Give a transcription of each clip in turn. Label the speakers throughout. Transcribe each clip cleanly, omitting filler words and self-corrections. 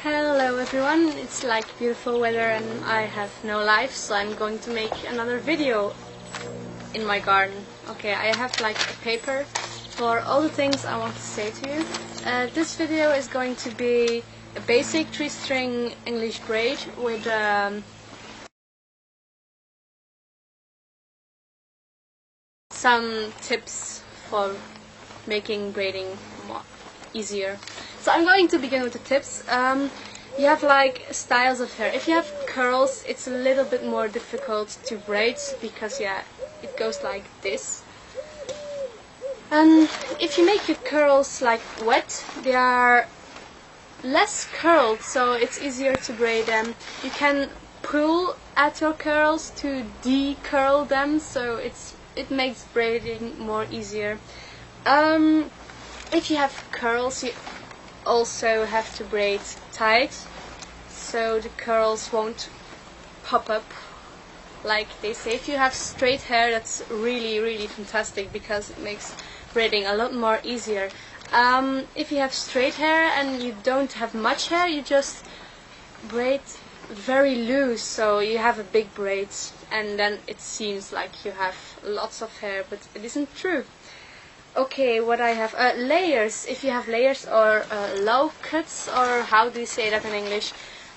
Speaker 1: Hello everyone, it's like beautiful weather and I have no life, so I'm going to make another video in my garden. Okay, I have like a paper for all the things I want to say to you. This video is going to be a basic 3-string English braid with some tips for making braiding more easier. So I'm going to begin with the tips. You have like styles of hair. If you have curls, it's a little bit more difficult to braid because it goes like this. And if you make your curls like wet, they are less curled, so it's easier to braid them. You can pull at your curls to de-curl them, so it makes braiding more easier. If you have curls, you also have to braid tight, so the curls won't pop up like they say. If you have straight hair, that's really fantastic because it makes braiding a lot more easier. If you have straight hair and you don't have much hair, you just braid very loose, so you have a big braid and then it seems like you have lots of hair, but it isn't true. Okay, what I have, layers. If you have layers or low cuts, or how do you say that in English?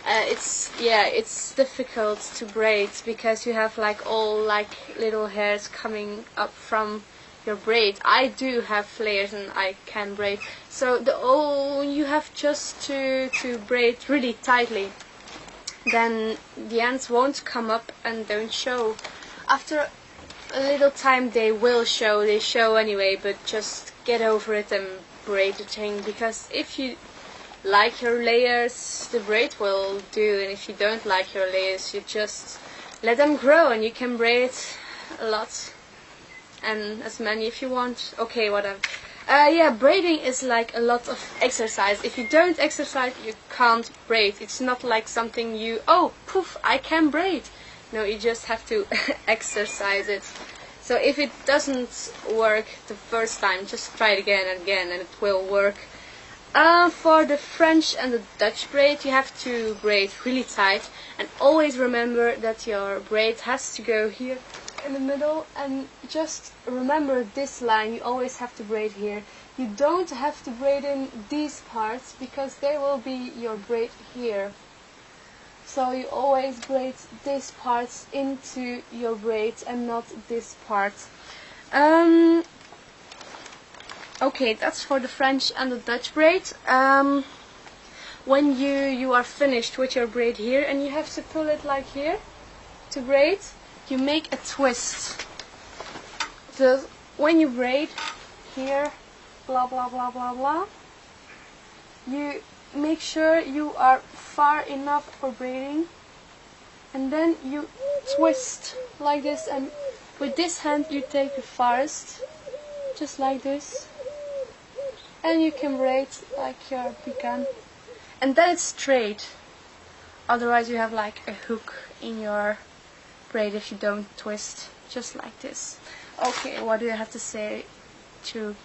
Speaker 1: It's difficult to braid because you have like all like little hairs coming up from your braid. I do have layers and I can braid, so you have just to braid really tightly. Then the ends won't come up and don't show. After a little time they will show, they show anyway, but just get over it and braid the thing, because if you like your layers, the braid will do, and if you don't like your layers, you just let them grow and you can braid a lot and as many if you want. Okay, whatever. Braiding is like a lot of exercise. If you don't exercise, you can't braid. It's not like something oh poof, I can braid. No, you just have to exercise it. So if it doesn't work the first time, just try it again and again and it will work. For the French and the Dutch braid, you have to braid really tight, and always remember that your braid has to go here in the middle, and just remember this line. You always have to braid here. You don't have to braid in these parts because they will be your braid here. So you always braid these parts into your braid and not this part. Okay, that's for the French and the Dutch braid. When you are finished with your braid here and you have to pull it like here to braid, you make a twist. So when you braid here, blah blah blah blah blah, you make sure you are far enough for braiding, and then you twist like this, and with this hand you take the farthest, just like this, and you can braid like your pecan, and then it's straight. Otherwise you have like a hook in your braid if you don't twist, just like this. Okay, what do I have to say to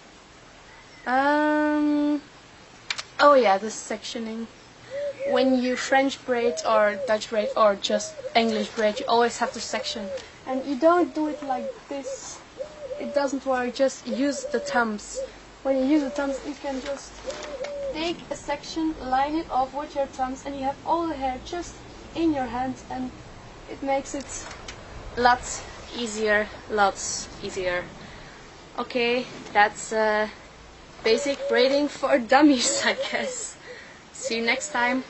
Speaker 1: oh yeah, the sectioning. When you French braid or Dutch braid or just English braid, you always have to section. And you don't do it like this. It doesn't work, just use the thumbs. When you use the thumbs, you can just take a section, line it off with your thumbs, and you have all the hair just in your hand, and it makes it lots easier. Okay, that's basic braiding for dummies, I guess. See you next time.